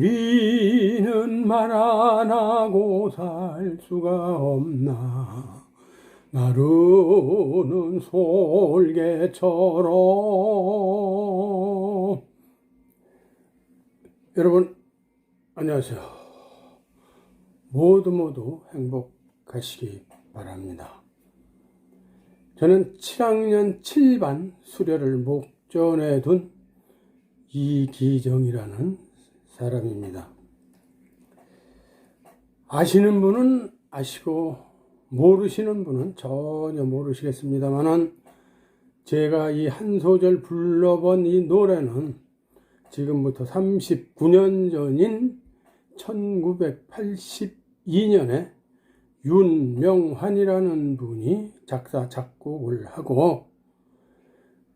우리는 말 안 하고 살 수가 없나 나르는 솔개처럼. 여러분 안녕하세요. 모두 행복하시기 바랍니다. 저는 7학년 7반 수료를 목전에 둔 이기정이라는 사람입니다. 아시는 분은 아시고 모르시는 분은 전혀 모르시겠습니다만은, 제가 이 한 소절 불러본 이 노래는 지금부터 39년 전인 1982년에 윤명환이라는 분이 작사 작곡을 하고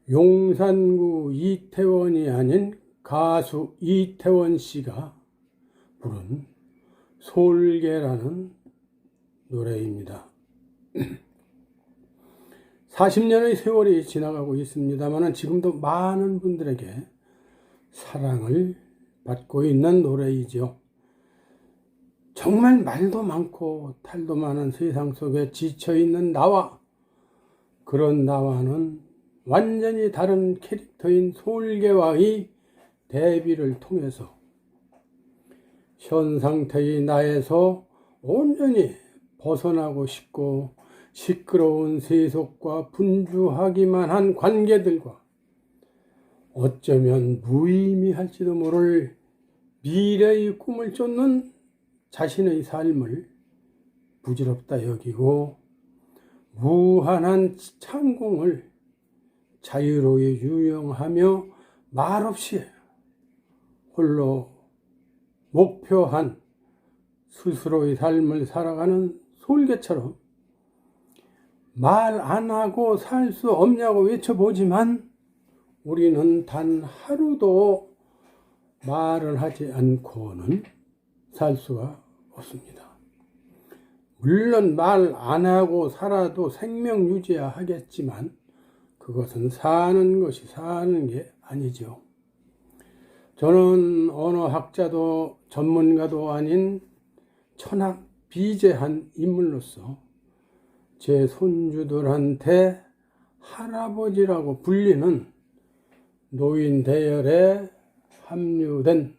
용산구 이태원이 아닌 가수 이태원 씨가 부른 솔개라는 노래입니다. 40년의 세월이 지나가고 있습니다만 지금도 많은 분들에게 사랑을 받고 있는 노래이죠. 정말 말도 많고 탈도 많은 세상 속에 지쳐있는 나와, 그런 나와는 완전히 다른 캐릭터인 솔개와의 대비를 통해서 현 상태의 나에서 온전히 벗어나고 싶고 시끄러운 세속과 분주하기만 한 관계들과 어쩌면 무의미할지도 모를 미래의 꿈을 쫓는 자신의 삶을 부질없다 여기고 무한한 창공을 자유로이 유영하며 말없이 홀로 목표한 스스로의 삶을 살아가는 솔개처럼 말 안 하고 살 수 없냐고 외쳐보지만 우리는 단 하루도 말을 하지 않고는 살 수가 없습니다. 물론 말 안 하고 살아도 생명 유지야 하겠지만 그것은 사는 것이 사는 게 아니죠. 저는 언어학자도 전문가도 아닌 천하비재한 인물로서 제 손주들한테 할아버지라고 불리는 노인 대열에 합류된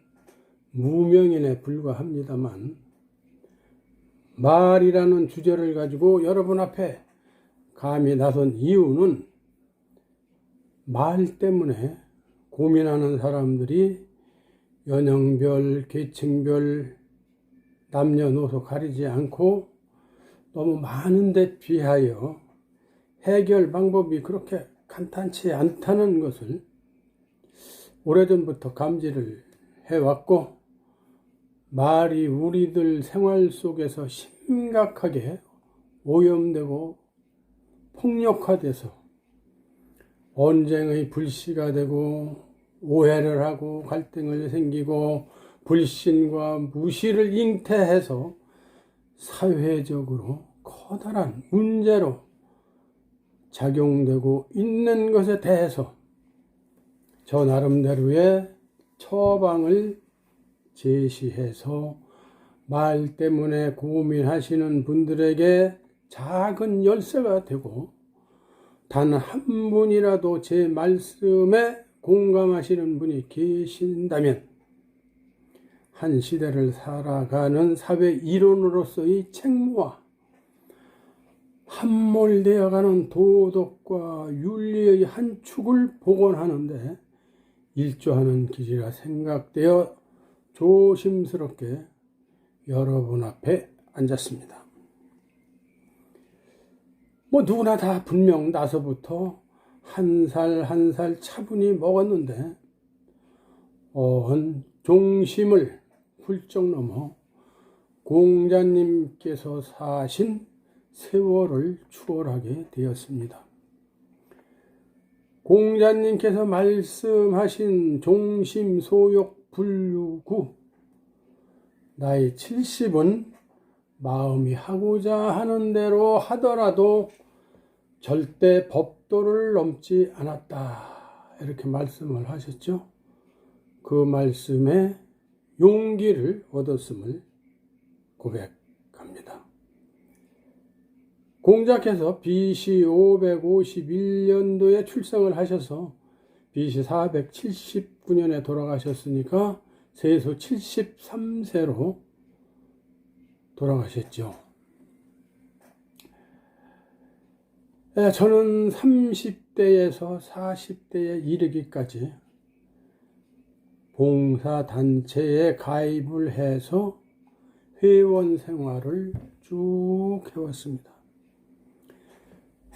무명인에 불과합니다만, 말이라는 주제를 가지고 여러분 앞에 감히 나선 이유는 말 때문에 고민하는 사람들이 연령별, 계층별, 남녀노소 가리지 않고 너무 많은데 비하여 해결 방법이 그렇게 간단치 않다는 것을 오래전부터 감지를 해왔고, 말이 우리들 생활 속에서 심각하게 오염되고 폭력화돼서 언쟁의 불씨가 되고 오해를 하고 갈등을 생기고 불신과 무시를 잉태해서 사회적으로 커다란 문제로 작용되고 있는 것에 대해서 저 나름대로의 처방을 제시해서 말 때문에 고민하시는 분들에게 작은 열쇠가 되고, 단 한 분이라도 제 말씀에 공감하시는 분이 계신다면 한 시대를 살아가는 사회 일원으로서의 책무와 함몰되어가는 도덕과 윤리의 한 축을 복원하는데 일조하는 길이라 생각되어 조심스럽게 여러분 앞에 앉았습니다. 누구나 다 분명 나서부터 한 살 한 살 차분히 먹었는데 종심을 훌쩍 넘어 공자님께서 사신 세월을 추월하게 되었습니다. 공자님께서 말씀하신 종심소욕불유구, 나이 70은 마음이 하고자 하는 대로 하더라도 절대 법도를 넘지 않았다, 이렇게 말씀을 하셨죠. 그 말씀에 용기를 얻었음을 고백합니다. 공자께서 BC 551년도에 출생을 하셔서 BC 479년에 돌아가셨으니까 세수 73세로 돌아가셨죠. 저는 30대에서 40대에 이르기까지 봉사단체에 가입을 해서 회원 생활을 쭉 해왔습니다.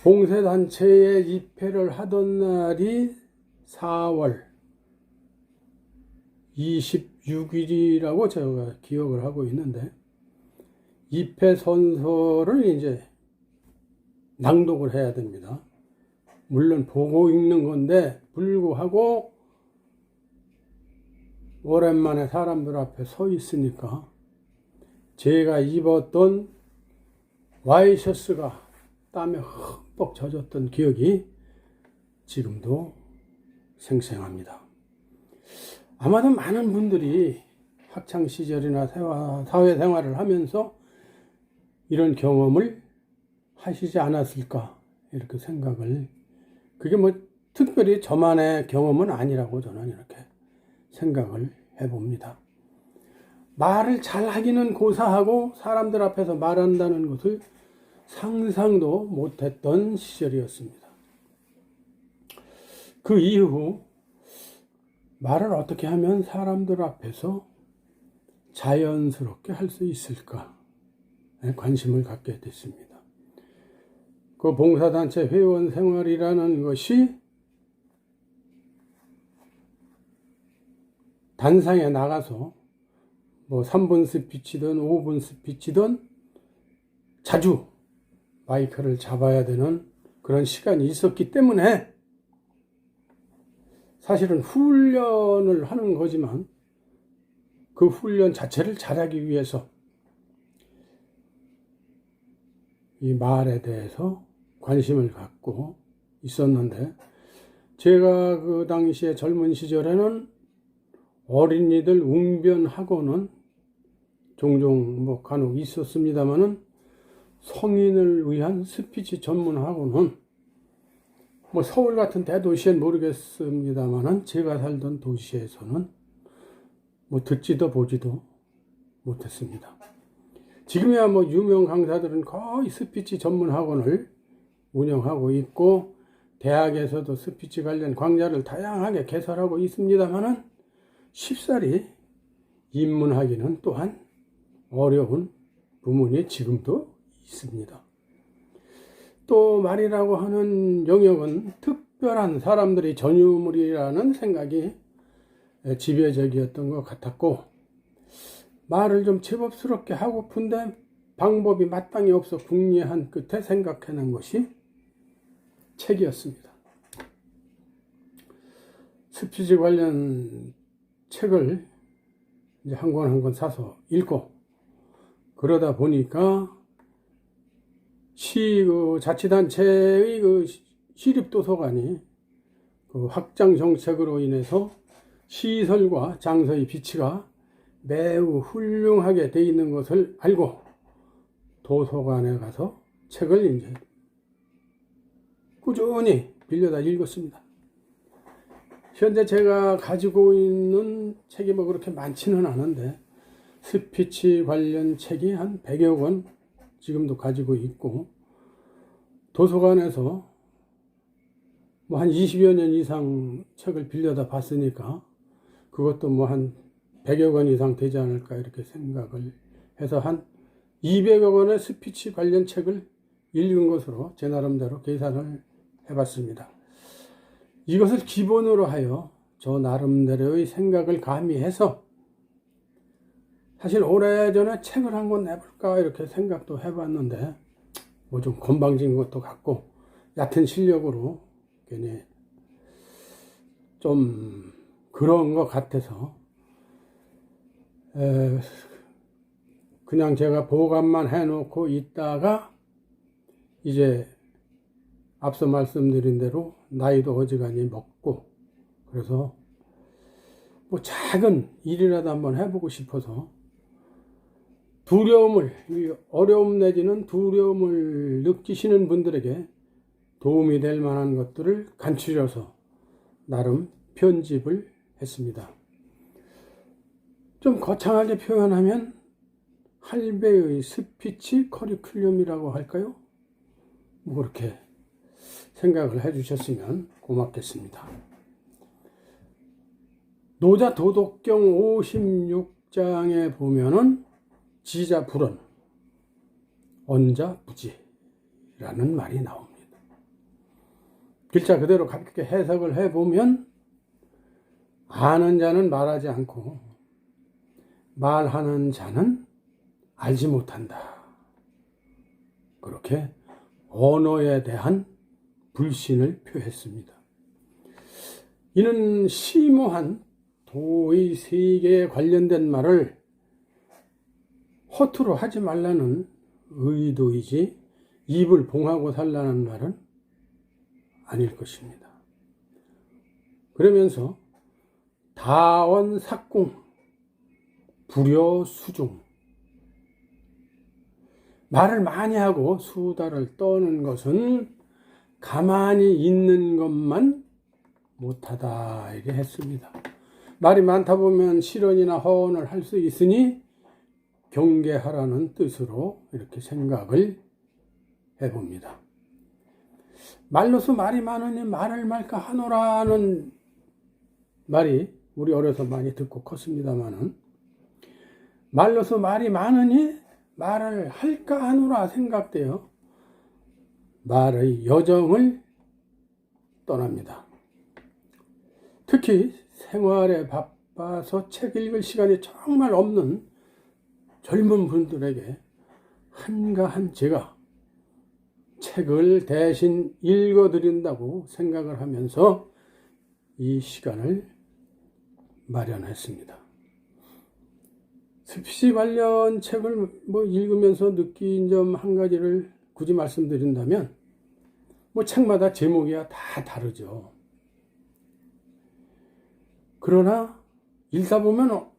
봉사단체에 입회를 하던 날이 4월 26일이라고 제가 기억을 하고 있는데, 입회 선서를 이제 낭독을 해야 됩니다. 물론 보고 읽는 건데 불구하고 오랜만에 사람들 앞에 서 있으니까 제가 입었던 와이셔츠가 땀에 흠뻑 젖었던 기억이 지금도 생생합니다. 아마도 많은 분들이 학창시절이나 사회생활을 하면서 이런 경험을 하시지 않았을까 이렇게 생각을, 그게 뭐 특별히 저만의 경험은 아니라고 저는 이렇게 생각을 해봅니다. 말을 잘 하기는 고사하고 사람들 앞에서 말한다는 것을 상상도 못했던 시절이었습니다. 그 이후 말을 어떻게 하면 사람들 앞에서 자연스럽게 할 수 있을까에 관심을 갖게 됐습니다. 그 봉사단체 회원 생활이라는 것이 단상에 나가서 뭐 3분 스피치든 5분 스피치든 자주 마이크를 잡아야 되는 그런 시간이 있었기 때문에 사실은 훈련을 하는 거지만 그 훈련 자체를 잘하기 위해서 이 말에 대해서 관심을 갖고 있었는데, 제가 그 당시에 젊은 시절에는 어린이들 웅변 학원은 종종 뭐 간혹 있었습니다만은 성인을 위한 스피치 전문 학원은 뭐 서울 같은 대도시엔 모르겠습니다만은 제가 살던 도시에서는 뭐 듣지도 보지도 못했습니다. 지금이야 뭐 유명 강사들은 거의 스피치 전문 학원을 운영하고 있고 대학에서도 스피치 관련 강좌를 다양하게 개설하고 있습니다만은 쉽사리 입문하기는 또한 어려운 부분이 지금도 있습니다. 또 말이라고 하는 영역은 특별한 사람들이 전유물이라는 생각이 지배적이었던 것 같았고, 말을 좀 제법스럽게 하고픈데 방법이 마땅히 없어 궁리한 끝에 생각해낸 것이 책이었습니다. 스피치 관련 책을 이제 한 권 한 권 사서 읽고, 그러다 보니까 자치단체의 그 시립도서관이 그 확장 정책으로 인해서 시설과 장소의 비치가 매우 훌륭하게 되어 있는 것을 알고 도서관에 가서 책을 이제 꾸준히 빌려다 읽었습니다. 현재 제가 가지고 있는 책이 뭐 그렇게 많지는 않은데 스피치 관련 책이 한 100여 권 지금도 가지고 있고, 도서관에서 뭐 한 20여 년 이상 책을 빌려다 봤으니까 그것도 뭐 한 100여 권 이상 되지 않을까 이렇게 생각을 해서 한 200여 권의 스피치 관련 책을 읽은 것으로 제 나름대로 계산을 해봤습니다. 이것을 기본으로 하여 저 나름대로의 생각을 가미해서 사실 오래전에 책을 한 권 내볼까 이렇게 생각도 해봤는데 뭐 좀 건방진 것도 같고 얕은 실력으로 괜히 좀 그런 것 같아서 그냥 제가 보관만 해놓고 있다가 이제 앞서 말씀드린 대로 나이도 어지간히 먹고 그래서 뭐 작은 일이라도 한번 해보고 싶어서 두려움을, 어려움 내지는 두려움을 느끼시는 분들에게 도움이 될 만한 것들을 간추려서 나름 편집을 했습니다. 좀 거창하게 표현하면 할배의 스피치 커리큘럼이라고 할까요? 뭐 그렇게 생각을 해주셨으면 고맙겠습니다. 노자도덕경 56장에 보면은 지자불언, 언자부지라는 말이 나옵니다. 글자 그대로 가볍게 해석을 해보면 아는 자는 말하지 않고 말하는 자는 알지 못한다. 그렇게 언어에 대한 불신을 표했습니다. 이는 심오한 도의 세계에 관련된 말을 허투루 하지 말라는 의도이지 입을 봉하고 살라는 말은 아닐 것입니다. 그러면서 다원삭궁, 불효수중, 말을 많이 하고 수다를 떠는 것은 가만히 있는 것만 못하다 이렇게 했습니다. 말이 많다 보면 실언이나 허언을 할 수 있으니 경계하라는 뜻으로 이렇게 생각을 해봅니다. 말로서 말이 많으니 말을 말까 하노라는 말이 우리 어려서 많이 듣고 컸습니다마는 말로서 말이 많으니 말을 할까 하노라 생각되어 말의 여정을 떠납니다. 특히 생활에 바빠서 책 읽을 시간이 정말 없는 젊은 분들에게 한가한 제가 책을 대신 읽어드린다고 생각을 하면서 이 시간을 마련했습니다. 습시 관련 책을 읽으면서 느낀 점 한 가지를 굳이 말씀드린다면 책마다 제목이야 다 다르죠. 그러나 읽다 보면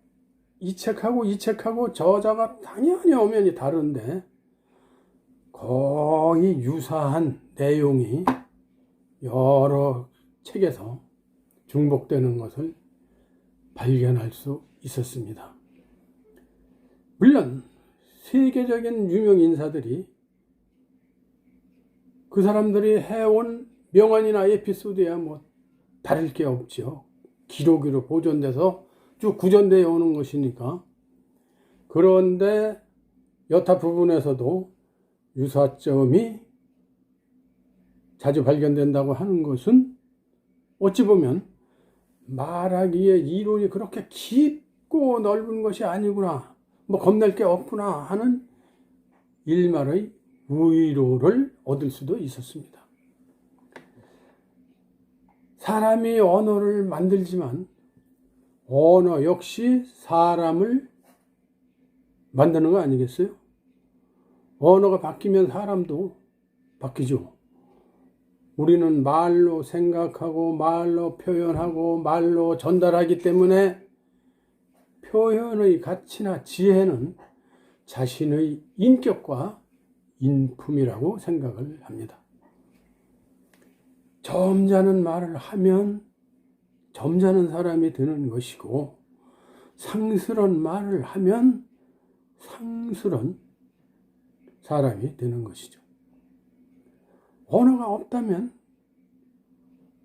이 책하고 저자가 당연히 엄연히 다른데 거의 유사한 내용이 여러 책에서 중복되는 것을 발견할 수 있었습니다. 물론 세계적인 유명 인사들이 그 사람들이 해온 명언이나 에피소드야 다를 게 없죠. 기록으로 보존돼서 쭉 구전되어 오는 것이니까. 그런데 여타 부분에서도 유사점이 자주 발견된다고 하는 것은 어찌 보면 말하기에 이론이 그렇게 깊고 넓은 것이 아니구나, 겁낼 게 없구나 하는 일말의 위로를 얻을 수도 있었습니다. 사람이 언어를 만들지만 언어 역시 사람을 만드는 거 아니겠어요? 언어가 바뀌면 사람도 바뀌죠. 우리는 말로 생각하고 말로 표현하고 말로 전달하기 때문에 표현의 가치나 지혜는 자신의 인격과 인품이라고 생각을 합니다. 점잖은 말을 하면 점잖은 사람이 되는 것이고 상스런 말을 하면 상스런 사람이 되는 것이죠. 언어가 없다면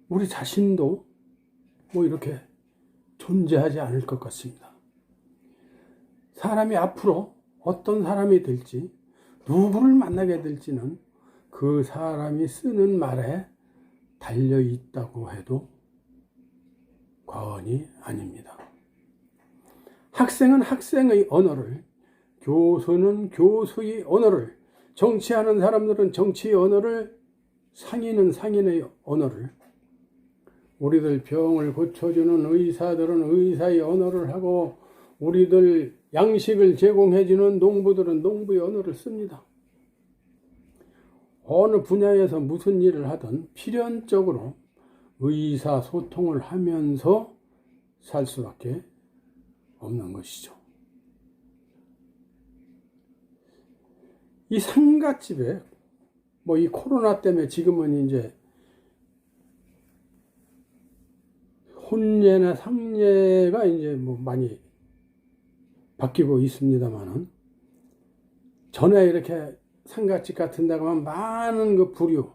우리 자신도 이렇게 존재하지 않을 것 같습니다. 사람이 앞으로 어떤 사람이 될지, 누구를 만나게 될지는 그 사람이 쓰는 말에 달려 있다고 해도 과언이 아닙니다. 학생은 학생의 언어를, 교수는 교수의 언어를, 정치하는 사람들은 정치의 언어를, 상인은 상인의 언어를, 우리들 병을 고쳐주는 의사들은 의사의 언어를 하고 우리들 양식을 제공해주는 농부들은 농부의 언어를 씁니다. 어느 분야에서 무슨 일을 하든 필연적으로 의사소통을 하면서 살 수밖에 없는 것이죠. 이 상갓집에 뭐 이 코로나 때문에 지금은 이제 혼례나 상례가 이제 뭐 많이 바뀌고 있습니다만은, 전에 이렇게 상갓집 같은 데 가면 많은 그 부류,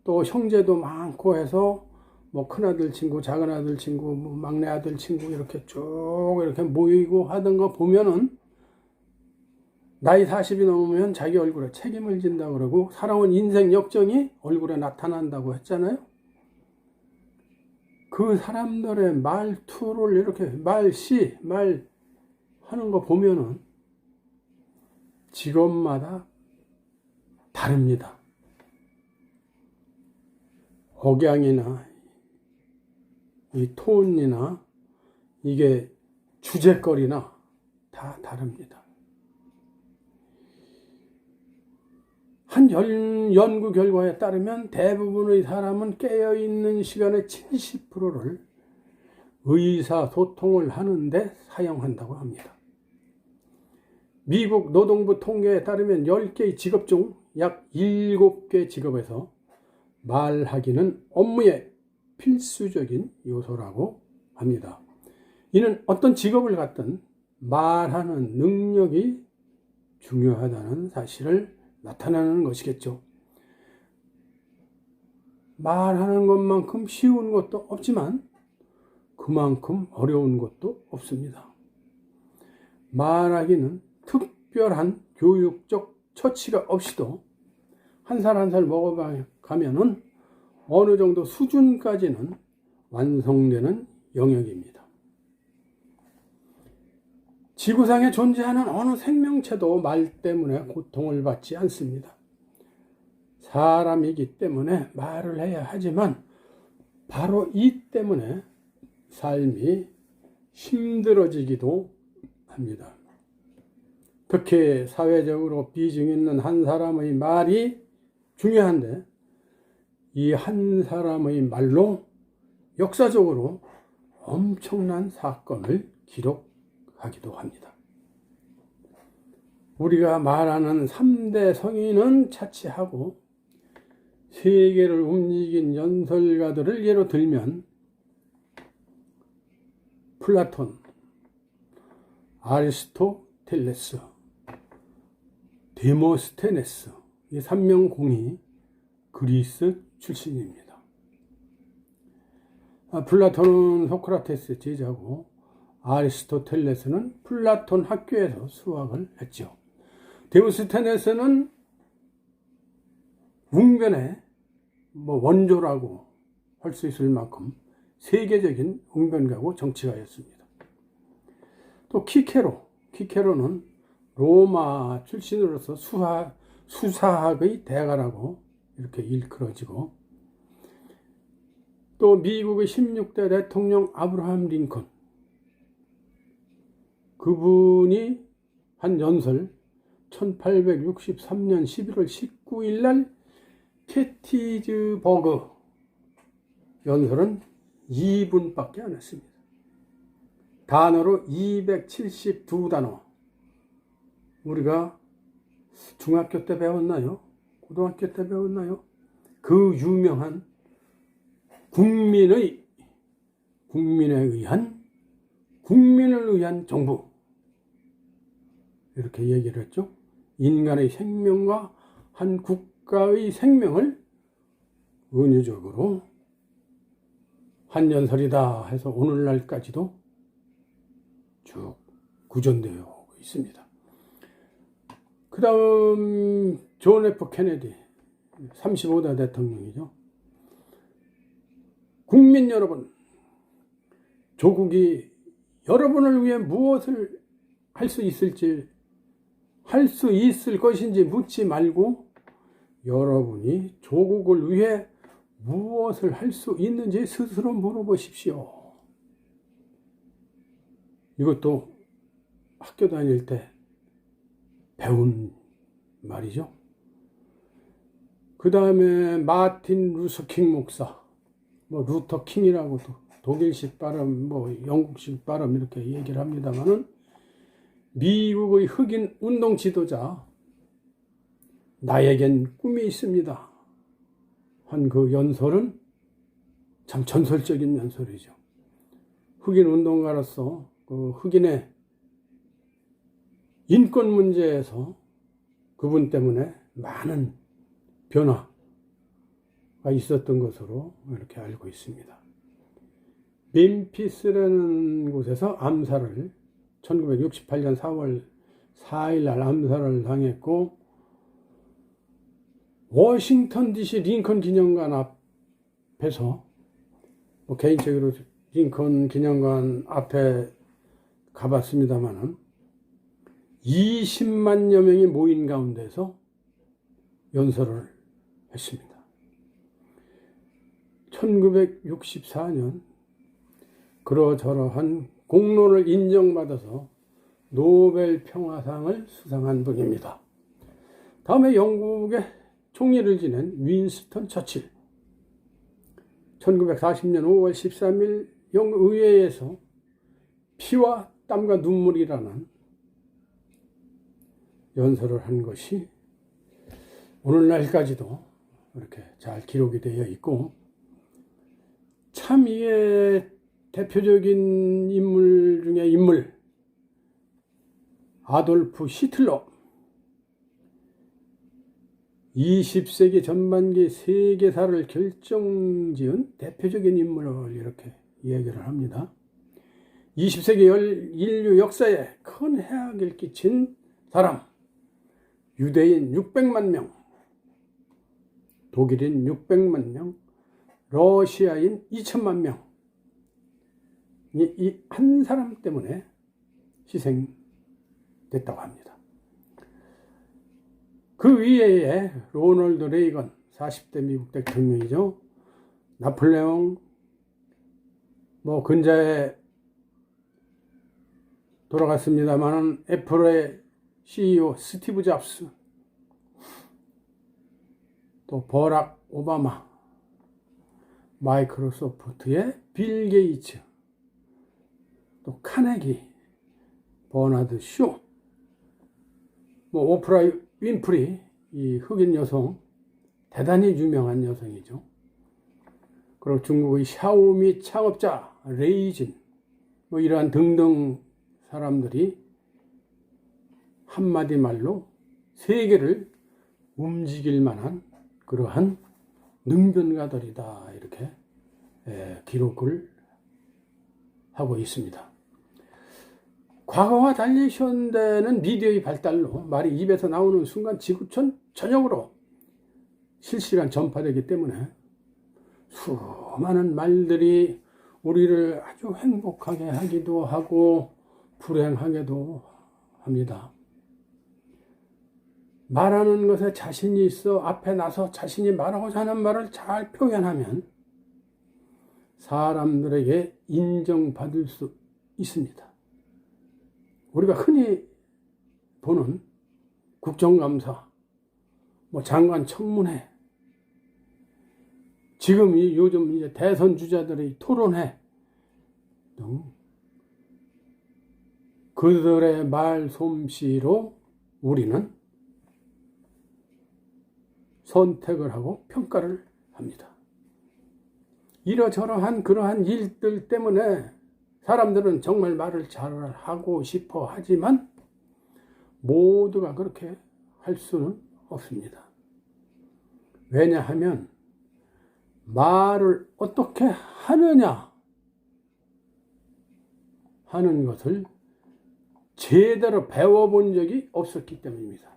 또 형제도 많고 해서 뭐 큰아들 친구, 작은아들 친구, 뭐 막내 아들 친구 이렇게 쭉 이렇게 모이고 하던 거 보면은, 나이 40이 넘으면 자기 얼굴에 책임을 진다 그러고 살아온 인생 역정이 얼굴에 나타난다고 했잖아요. 그 사람들의 말투를 이렇게 말 하는 거 보면은 직업마다 다릅니다. 억양이나 이 톤이나 이게 주제거리나 다 다릅니다. 한 연구 결과에 따르면 대부분의 사람은 깨어있는 시간의 70%를 의사소통을 하는데 사용한다고 합니다. 미국 노동부 통계에 따르면 10개의 직업 중 약 7개 직업에서 말하기는 업무의 필수적인 요소라고 합니다. 이는 어떤 직업을 갖든 말하는 능력이 중요하다는 사실을 나타나는 것이겠죠. 말하는 것만큼 쉬운 것도 없지만 그만큼 어려운 것도 없습니다. 말하기는 특별한 교육적 처치가 없이도 한 살 한 살 먹어가면은 어느 정도 수준까지는 완성되는 영역입니다. 지구상에 존재하는 어느 생명체도 말 때문에 고통을 받지 않습니다. 사람이기 때문에 말을 해야 하지만 바로 이 때문에 삶이 힘들어지기도 합니다. 특히 사회적으로 비중 있는 한 사람의 말이 중요한데, 이 한 사람의 말로 역사적으로 엄청난 사건을 기록하기도 합니다. 우리가 말하는 3대 성인은 차치하고 세계를 움직인 연설가들을 예로 들면 플라톤, 아리스토텔레스, 데모스테네스, 이 3명공이 그리스 출신입니다. 플라톤은 소크라테스 제자고 아리스토텔레스는 플라톤 학교에서 수학을 했죠. 데모스테네스는 웅변의 원조라고 할 수 있을 만큼 세계적인 웅변가고 정치가였습니다. 또 키케로는 로마 출신으로서 수사학의 대가라고 이렇게 일컬어지고, 또 미국의 16대 대통령 아브라함 링컨, 그분이 한 연설 1863년 11월 19일 날 게티즈버그 연설은 2분밖에 안 했습니다. 단어로 272단어. 우리가 중학교 때 배웠나요? 고등학교 때 배웠나요? 그 유명한 국민을 위한 정부, 이렇게 얘기를 했죠. 인간의 생명과 한 국가의 생명을 은유적으로 한 연설이다 해서 오늘날까지도 쭉 구전되어 있습니다. 그 다음 존 F 케네디 35대 대통령이죠. 국민 여러분, 조국이 여러분을 위해 무엇을 할 수 있을 것인지 묻지 말고 여러분이 조국을 위해 무엇을 할 수 있는지 스스로 물어보십시오. 이것도 학교 다닐 때 배운 말이죠. 그 다음에 마틴 루서킹 목사, 루터 킹이라고도 독일식 발음, 영국식 발음 이렇게 얘기를 합니다만은 미국의 흑인 운동 지도자 나에겐 꿈이 있습니다 한 그 연설은 참 전설적인 연설이죠. 흑인 운동가로서 그 흑인의 인권 문제에서 그분 때문에 많은 변화가 있었던 것으로 이렇게 알고 있습니다. 멤피스라는 곳에서 암살을 1968년 4월 4일 날 암살을 당했고, 워싱턴 DC 링컨 기념관 앞에서 개인적으로 링컨 기념관 앞에 가봤습니다만은 20만여 명이 모인 가운데서 연설을 했습니다. 1964년 그러저러한 공로를 인정받아서 노벨 평화상을 수상한 분입니다. 다음에 영국의 총리를 지낸 윈스턴 처칠, 1940년 5월 13일 영국 의회에서 피와 땀과 눈물이라는 연설을 한 것이 오늘날까지도 이렇게 잘 기록이 되어 있고, 참 이게 대표적인 인물 중에 인물, 아돌프 히틀러, 20세기 전반기 세계사를 결정지은 대표적인 인물을 이렇게 이야기를 합니다. 20세기 인류 역사에 큰 해악을 끼친 사람, 유대인 600만 명, 독일인 600만 명, 러시아인 2천만 명, 이 한 사람 때문에 희생됐다고 합니다. 그 위에 로널드 레이건 40대 미국 대통령이죠. 나폴레옹, 근자에 돌아갔습니다만은 애플의 CEO 스티브 잡스, 또 버락 오바마, 마이크로소프트의 빌 게이츠, 또 카네기, 버나드 쇼, 오프라 윈프리, 이 흑인 여성, 대단히 유명한 여성이죠. 그리고 중국의 샤오미 창업자 레이진, 이러한 등등 사람들이 한마디 말로 세계를 움직일 만한 그러한 능변가들이다, 이렇게 기록을 하고 있습니다. 과거와 달리 현대는 미디어의 발달로 말이 입에서 나오는 순간 지구촌 전역으로 실시간 전파되기 때문에 수많은 말들이 우리를 아주 행복하게 하기도 하고 불행하게도 합니다. 말하는 것에 자신이 있어 앞에 나서 자신이 말하고자 하는 말을 잘 표현하면 사람들에게 인정받을 수 있습니다. 우리가 흔히 보는 국정감사, 장관 청문회, 지금 요즘 이제 대선 주자들의 토론회 등 그들의 말 솜씨로 우리는 선택을 하고 평가를 합니다. 이러저러한 그러한 일들 때문에 사람들은 정말 말을 잘하고 싶어 하지만 모두가 그렇게 할 수는 없습니다. 왜냐하면 말을 어떻게 하느냐 하는 것을 제대로 배워본 적이 없었기 때문입니다.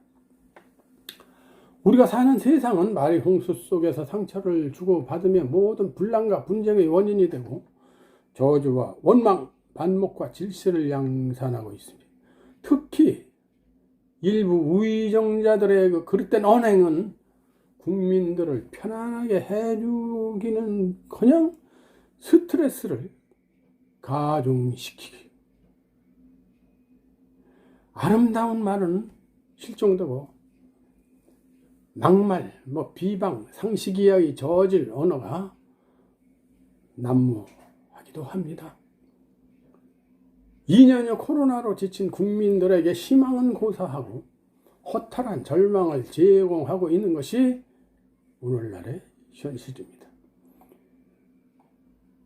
우리가 사는 세상은 말의 홍수 속에서 상처를 주고받으며 모든 분란과 분쟁의 원인이 되고 저주와 원망, 반목과 질서를 양산하고 있습니다. 특히 일부 우의정자들의 그 그릇된 언행은 국민들을 편안하게 해주기는커녕 스트레스를 가중시키기, 아름다운 말은 실종되고 막말, 비방, 상식이야의 저질 언어가 난무하기 이야기도 합니다. 2년여 코로나로 지친 국민들에게 희망은 고사하고 허탈한 절망을 제공하고 있는 것이 오늘날의 현실입니다.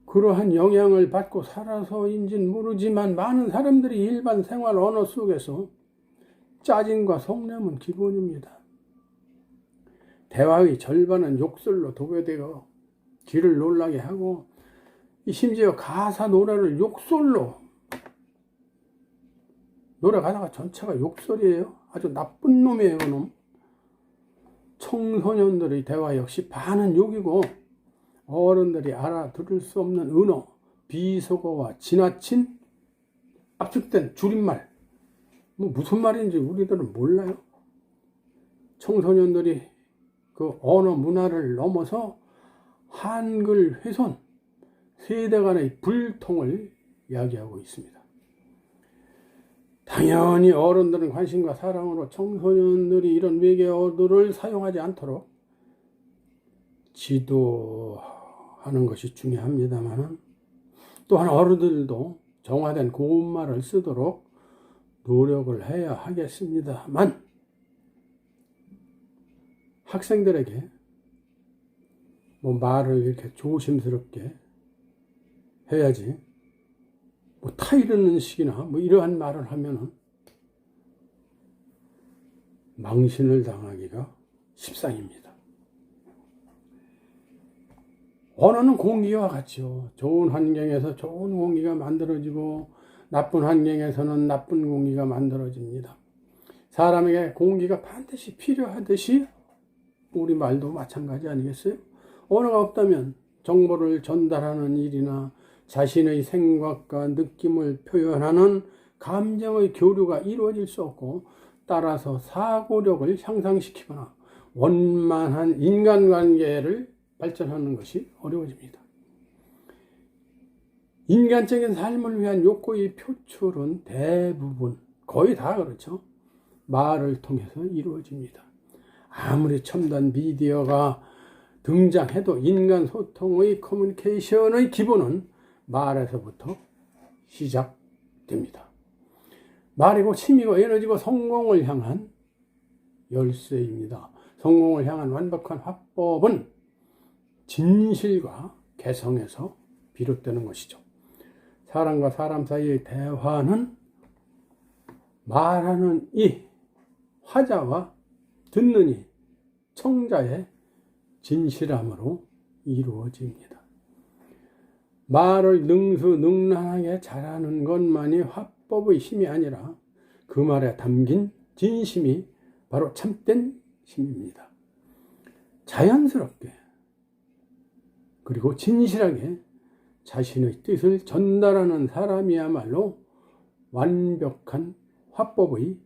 그러한 영향을 받고 살아서인지는 모르지만 많은 사람들이 일반 생활 언어 속에서 짜증과 속냄은 기본입니다. 대화의 절반은 욕설로 도배되어 귀를 놀라게 하고 심지어 가사 노래를 욕설로 노래 가사가 전체가 욕설이에요. 아주 나쁜 놈이에요, 그놈. 청소년들의 대화 역시 반은 욕이고 어른들이 알아들을 수 없는 은어, 비속어와 지나친 압축된 줄임말, 무슨 말인지 우리들은 몰라요. 청소년들이 그 언어 문화를 넘어서 한글 훼손, 세대 간의 불통을 이야기하고 있습니다. 당연히 어른들은 관심과 사랑으로 청소년들이 이런 외계어들을 사용하지 않도록 지도하는 것이 중요합니다만, 또한 어른들도 정화된 고운말을 쓰도록 노력을 해야 하겠습니다만, 학생들에게 말을 이렇게 조심스럽게 해야지, 타이르는 식이나 이러한 말을 하면은 망신을 당하기가 십상입니다. 언어는 공기와 같죠. 좋은 환경에서 좋은 공기가 만들어지고 나쁜 환경에서는 나쁜 공기가 만들어집니다. 사람에게 공기가 반드시 필요하듯이 우리 말도 마찬가지 아니겠어요? 언어가 없다면 정보를 전달하는 일이나 자신의 생각과 느낌을 표현하는 감정의 교류가 이루어질 수 없고, 따라서 사고력을 향상시키거나 원만한 인간관계를 발전하는 것이 어려워집니다. 인간적인 삶을 위한 욕구의 표출은 대부분, 거의 다 그렇죠, 말을 통해서 이루어집니다. 아무리 첨단 미디어가 등장해도 인간 소통의 커뮤니케이션의 기본은 말에서부터 시작됩니다. 말이고 힘이고 에너지고 성공을 향한 열쇠입니다. 성공을 향한 완벽한 화법은 진실과 개성에서 비롯되는 것이죠. 사람과 사람 사이의 대화는 말하는 이, 화자와 듣는 이, 청자의 진실함으로 이루어집니다. 말을 능수능란하게 잘하는 것만이 화법의 힘이 아니라 그 말에 담긴 진심이 바로 참된 힘입니다. 자연스럽게 그리고 진실하게 자신의 뜻을 전달하는 사람이야말로 완벽한 화법의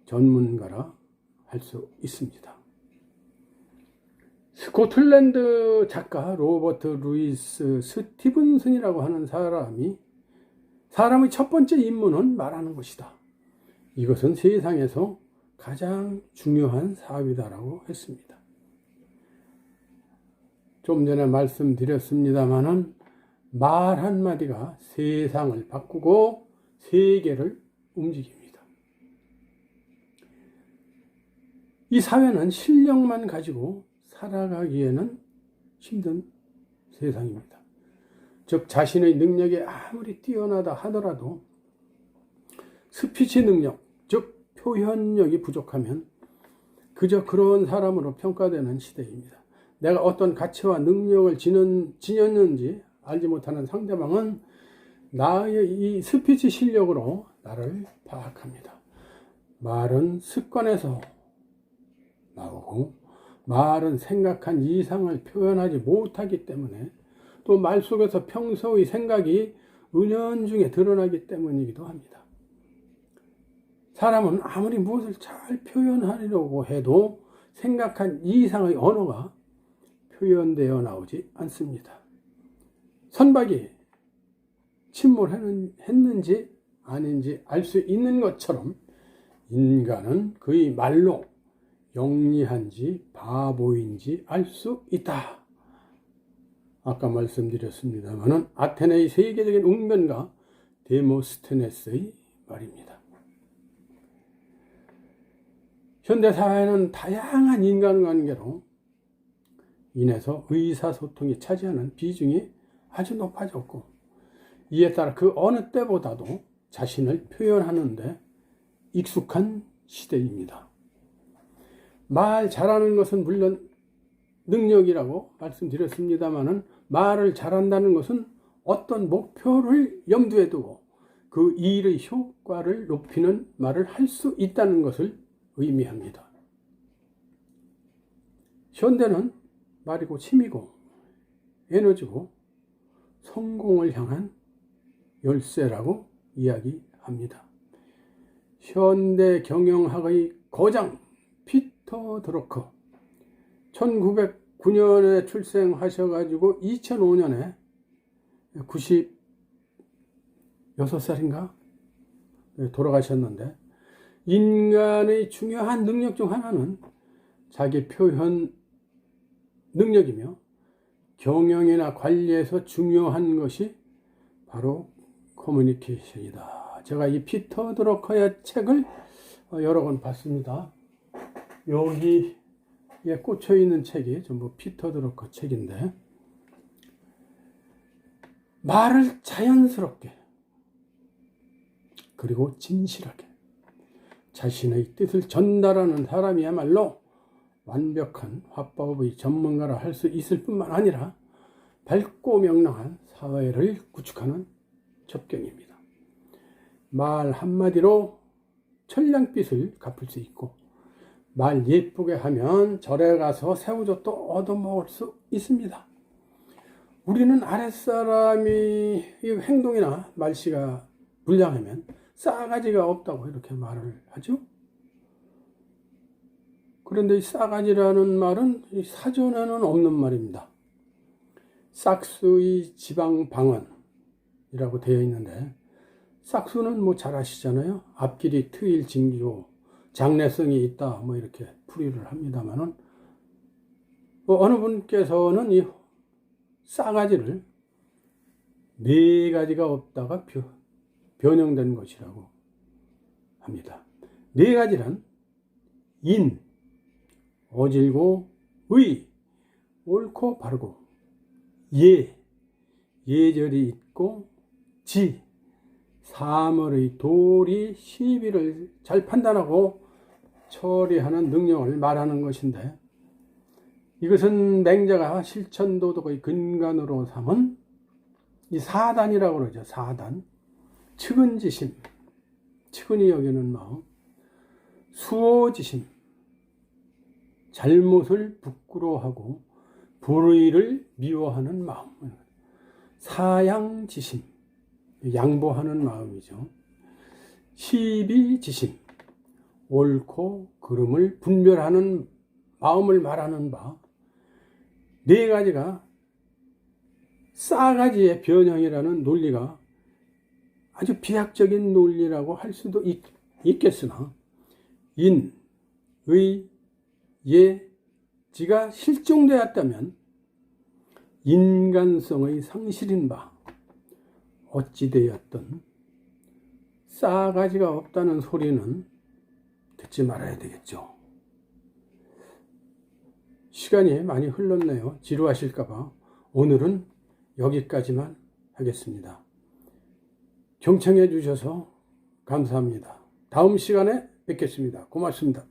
전문가라 할 수 있습니다. 스코틀랜드 작가 로버트 루이스 스티븐슨이라고 하는 사람의 첫 번째 임무는 말하는 것이다. 이것은 세상에서 가장 중요한 사업이다라고 했습니다. 좀 전에 말씀드렸습니다마는 말 한마디가 세상을 바꾸고 세계를 움직입니다. 이 사회는 실력만 가지고 살아가기에는 힘든 세상입니다. 즉 자신의 능력이 아무리 뛰어나다 하더라도 스피치 능력, 즉 표현력이 부족하면 그저 그런 사람으로 평가되는 시대입니다. 내가 어떤 가치와 능력을 지녔는지 알지 못하는 상대방은 나의 이 스피치 실력으로 나를 파악합니다. 말은 습관에서 나오고 말은 생각한 이상을 표현하지 못하기 때문에, 또 말 속에서 평소의 생각이 은연중에 드러나기 때문이기도 합니다. 사람은 아무리 무엇을 잘 표현하려고 해도 생각한 이상의 언어가 표현되어 나오지 않습니다. 선박이 침몰했는지 아닌지 알 수 있는 것처럼 인간은 그의 말로 영리한지 바보인지 알 수 있다. 아까 말씀드렸습니다마는 아테네의 세계적인 웅변가 데모스테네스의 말입니다. 현대사회는 다양한 인간관계로 인해서 의사소통이 차지하는 비중이 아주 높아졌고, 이에 따라 그 어느 때보다도 자신을 표현하는데 익숙한 시대입니다. 말 잘하는 것은 물론 능력이라고 말씀드렸습니다마는 말을 잘한다는 것은 어떤 목표를 염두에 두고 그 일의 효과를 높이는 말을 할 수 있다는 것을 의미합니다. 현대는 말이고 힘이고 에너지고 성공을 향한 열쇠라고 이야기합니다. 현대 경영학의 거장 피터 드러커, 1909년에 출생하셔가지고 2005년에 96살인가 돌아가셨는데, 인간의 중요한 능력 중 하나는 자기 표현 능력이며 경영이나 관리에서 중요한 것이 바로 커뮤니케이션이다. 제가 이 피터 드러커의 책을 여러 권 봤습니다. 여기에 꽂혀 있는 책이 전부 피터 드러커 책인데, 말을 자연스럽게 그리고 진실하게 자신의 뜻을 전달하는 사람이야말로 완벽한 화법의 전문가라 할 수 있을 뿐만 아니라 밝고 명랑한 사회를 구축하는 접경입니다. 말 한마디로 천냥빚을 갚을 수 있고, 말 예쁘게 하면 절에 가서 새우젓도 얻어먹을 수 있습니다. 우리는 아랫사람이 행동이나 말씨가 불량하면 싸가지가 없다고 이렇게 말을 하죠. 그런데 이 싸가지라는 말은 사전에는 없는 말입니다. 삭스의 지방방언이라고 되어 있는데, 삭스는 뭐 잘 아시잖아요. 앞길이 트일 징조, 장래성이 있다, 뭐 이렇게 풀이를 합니다만은, 어느 분께서는 이 싸가지를 4가지가 없다가 변형된 것이라고 합니다. 4가지란 인, 어질고 의, 옳고 바르고 예절이 있고 지, 사물의 도리, 시비를 잘 판단하고 처리하는 능력을 말하는 것인데, 이것은 맹자가 실천도덕의 근간으로 삼은 이 사단이라고 그러죠. 사단. 측은지심, 측은히 여기는 마음, 수호지심, 잘못을 부끄러워하고 불의를 미워하는 마음, 사양지심, 양보하는 마음이죠. 시비지심, 옳고 그름을 분별하는 마음을 말하는 바, 4가지가 싸가지의 변형이라는 논리가 아주 비약적인 논리라고 할 수도 있겠으나, 인, 의, 예, 지가 실종되었다면 인간성의 상실인 바 어찌되었든 싸가지가 없다는 소리는 듣지 말아야 되겠죠. 시간이 많이 흘렀네요. 지루하실까봐 오늘은 여기까지만 하겠습니다. 경청해 주셔서 감사합니다. 다음 시간에 뵙겠습니다. 고맙습니다.